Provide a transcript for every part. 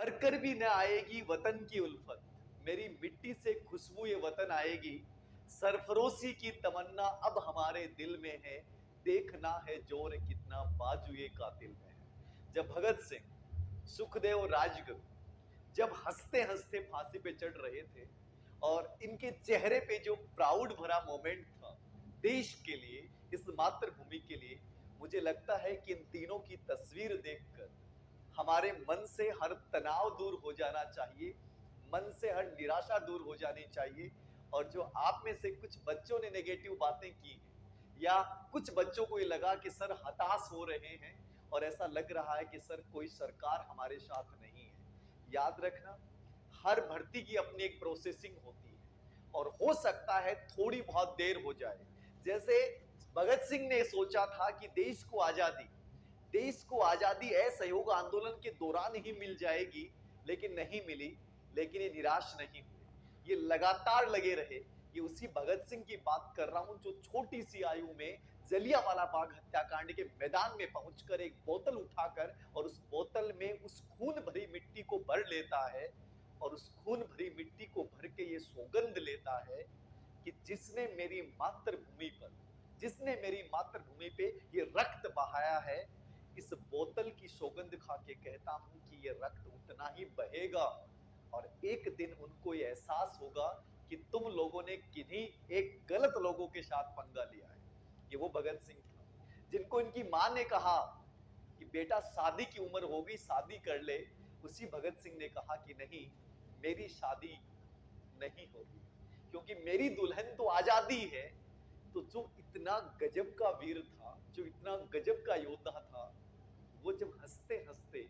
मर कर भी न आएगी वतन की उल्फत, मेरी मिट्टी से खुशबू ये वतन आएगी। सरफरोशी की तमन्ना अब हमारे दिल में है, देखना है जोर कितना बाजू ये कातिल में है। जब भगत सिंह, सुखदेव, राजगुरु जब हंसते हंसते फांसी पे चढ़ रहे थे और इनके चेहरे पे जो प्राउड भरा मोमेंट था देश के लिए, इस मातृभूमि के लिए, मुझे लगता है कि इन तीनों की तस्वीर देखकर हमारे मन से हर तनाव दूर हो जाना चाहिए, मन से हर निराशा दूर हो जानी चाहिए। और जो आप में से कुछ बच्चों ने नेगेटिव बातें की या कुछ बच्चों को ये लगा कि सर हताश हो रहे हैं और ऐसा लग रहा है कि सर कोई सरकार हमारे साथ नहीं है, याद रखना हर भर्ती की अपनी एक प्रोसेसिंग होती है और हो सकता है थोड़ी बहुत देर हो जाए। जैसे भगत सिंह ने सोचा था कि देश को आजादी असहयोग आंदोलन के दौरान ही मिल जाएगी, लेकिन नहीं मिली। लेकिन ये निराश नहीं हुए, ये लगातार लगे रहे। ये उसी भगत सिंह की बात कर रहा हूं जो छोटी सी आयु में जलियांवाला बाग हत्याकांड के मैदान में पहुंचकर एक बोतल उठाकर और उस बोतल में उस खून भरी मिट्टी को भर लेता है और उस खून भरी मिट्टी को भर के ये सौगंध लेता है कि जिसने मेरी मातृभूमि पे ये रक्त बहाया है, इस बोतल की सौगंध खा के कहता हूं कि ये रक्त उतना ही बहेगा और एक दिन उनको ये एहसास होगा कि तुम लोगों ने किन्हीं एक गलत लोगों के साथ पंगा लिया है। ये वो भगत सिंह था जिनको इनकी मां ने कहा कि बेटा शादी की उम्र हो गई, शादी कर ले। उसी भगत सिंह ने कहा कि नहीं, मेरी शादी नहीं होगी क्योंकि मेरी दुल्हन तो आजादी है। तो जो इतना गजब का वीर था, जो इतना गजब का योद्धा था, वो जब हंसते हंसते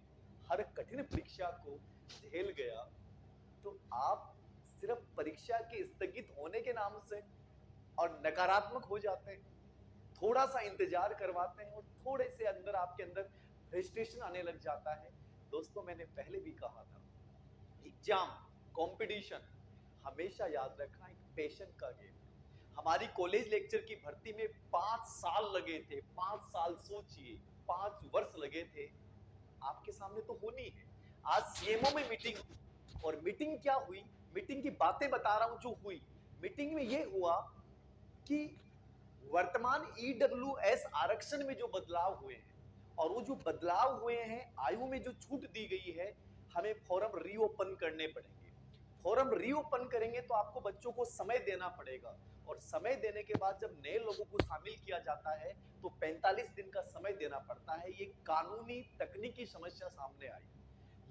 हर कठिन परीक्षा को झेल गया, तो आप सिर्फ परीक्षा के स्थगित होने के नाम से और नकारात्मक हो जाते हैं, थोड़ा सा इंतजार करवाते हैं और थोड़े से अंदर आपके अंदर फ्रस्ट्रेशन आने लग जाता है। दोस्तों, मैंने पहले भी कहा था, एग्जाम, कंपटीशन हमेशा याद रखना एक पेशेंट का गेम है। हमारी कॉलेज लेक्चर की भर्ती में 5 साल लगे थे, 5 साल, सोचिए 5 वर्ष लगे थे। आपके सामने तो होनी है। आज सीएमओ में मीटिंग हुई और मीटिंग क्या हुई, मीटिंग की बातें बता रहा हूं जो हुई। मीटिंग में यह हुआ कि वर्तमान ईडब्ल्यूएस आरक्षण में जो बदलाव हुए हैं और वो जो बदलाव हुए हैं, आयु में जो छूट दी गई है, हमें फॉर्म रीओपन करने पड़ेंगे। फॉर्म रीओपन करेंगे तो आपको बच्चों को समय देना पड़ेगा और समय देने के बाद जब नए लोगों को शामिल किया जाता है तो 45 दिन का समय देना पड़ता है। ये कानूनी तकनीकी समस्या सामने आई।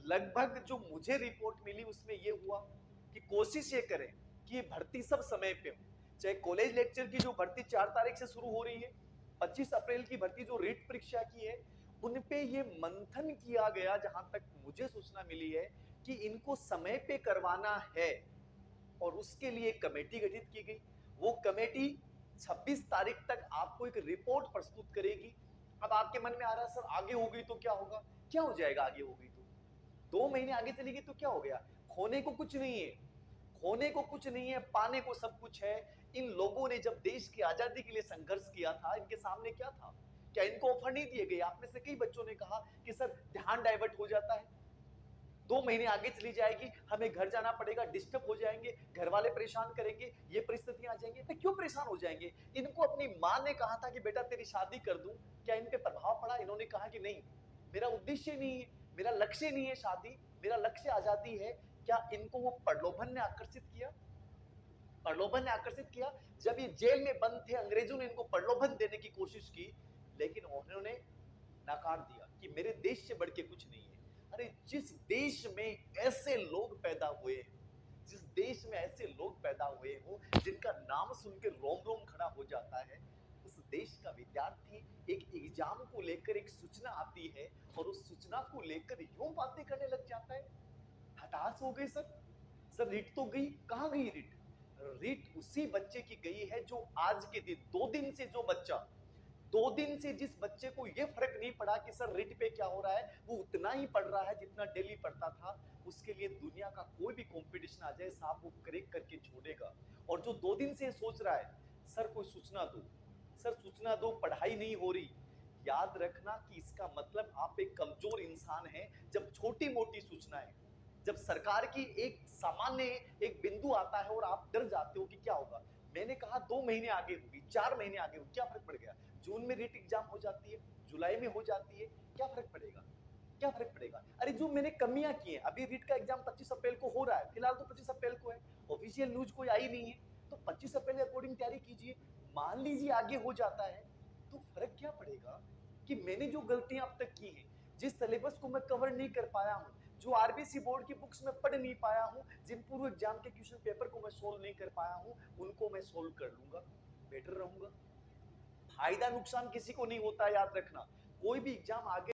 लगभग जो मुझे रिपोर्ट मिली उसमें यह हुआ कि कोशिश ये करें कि ये भर्ती सब समय पे हो। चाहे कॉलेज लेक्चर की जो भर्ती 4 तारीख से शुरू हो रही है, 25 अप्रैल की भर्ती जो रीट परीक्षा की है, उन पे ये मंथन किया गया। जहां तक मुझे सूचना मिली है कि इनको समय पे करवाना है और उसके लिए एक कमेटी गठित की गई। वो कमेटी 26 तारीख तक आपको एक रिपोर्ट प्रस्तुत करेगी। अब आपके मन में आ रहा है सर आगे हो गई तो क्या होगा? क्या हो जाएगा आगे हो गई तो? 2 महीने आगे चली गई तो क्या हो गया? खोने को कुछ नहीं है, खोने को कुछ नहीं है, पाने को सब कुछ है। इन लोगों ने जब देश की आजादी के लिए संघर्ष किया था, इनके सामने क्या था? क्या इनको ऑफर नहीं दिए गए? आप में से कई बच्चों ने कहा कि सर ध्यान डाइवर्ट हो जाता है, 2 महीने आगे चली जाएगी, हमें घर जाना पड़ेगा, डिस्टर्ब हो जाएंगे, घर वाले परेशान करेंगे, ये परिस्थितियां आ जाएंगी। तो क्यों परेशान हो जाएंगे? इनको अपनी मां ने कहा था कि बेटा तेरी शादी कर दूं, क्या इन पे प्रभाव पड़ा? इन्होंने कहा कि नहीं, मेरा उद्देश्य नहीं है, मेरा लक्ष्य नहीं है शादी, मेरा लक्ष्य आजादी है। क्या इनको वो प्रलोभन ने आकर्षित किया? प्रलोभन ने आकर्षित किया। जब ये जेल में बंद थे, अंग्रेजों ने इनको प्रलोभन देने की कोशिश की, लेकिन उन्होंने नकार दिया कि मेरे देश से बढ़ के कुछ नहीं है। अरे जिस देश में ऐसे लोग पैदा हुए हैं, जिस देश में ऐसे लोग पैदा हुए हो जिनका नाम सुन के रोम रोम खड़ा हो जाता है, उस देश का विद्यार्थी एक एग्जाम को लेकर एक सूचना आती है और उस सूचना को लेकर यूं बातें करने लग जाता है। हताश हो गए सर, सर रीट तो गई, कहां गई रीट? रीट उसी बच्चे की गई है जो आज के दिन 2 दिन से जो बच्चा 2 दिन से जिस बच्चे को यह फर्क नहीं पड़ा कि सर रिट पे क्या हो रहा है, वो उतना ही पढ़ रहा है जितना डेली पढ़ता था। उसके लिए दुनिया का कोई भी कंपटीशन आ जाए साहब, वो क्रैक करके छोड़ेगा। और जो 2 दिन से सोच रहा है सर कोई सूचना दो, सर सूचना दो, पढ़ाई नहीं हो रही, याद रखना कि इसका मतलब आप एक कमजोर इंसान हैं। जब छोटी मोटी सूचनाएं जब सरकार की एक सामान्य एक बिंदु आता है और आप डर जाते हो कि क्या होगा। मैंने कहा 2 महीने आगे होगी, 4 महीने आगे होगी, क्या फर्क पड़ गया? जून में रीट एग्जाम हो जाती है, जुलाई में हो जाती है, क्या फर्क पड़ेगा? क्या फर्क पड़ेगा? अरे जो मैंने कमियां की हैं, अभी रीट का एग्जाम 25 अप्रैल को हो रहा है, फिलहाल तो 25 अप्रैल को है, ऑफिशियल न्यूज कोई आई नहीं है, तो 25 अप्रैल के अकॉर्डिंग तैयारी कीजिए। मान लीजिए आगे हो जाता है, तो फर्क क्या पड़ेगा कि मैंने जो गलतियां अब तक की हैं, जिस सिलेबस को मैं कवर नहीं कर पाया हूं, जो आरबीसी बोर्ड की बुक्स में पढ़ नहीं पाया हूं, जिन पूर्व एग्जाम के क्वेश्चन पेपर को मैं सोल्व नहीं कर पाया हूं, उनको मैं सोल्व कर लूंगा, बेटर रहूंगा। फायदा नुकसान किसी को नहीं होता, याद रखना। कोई भी एग्जाम आगे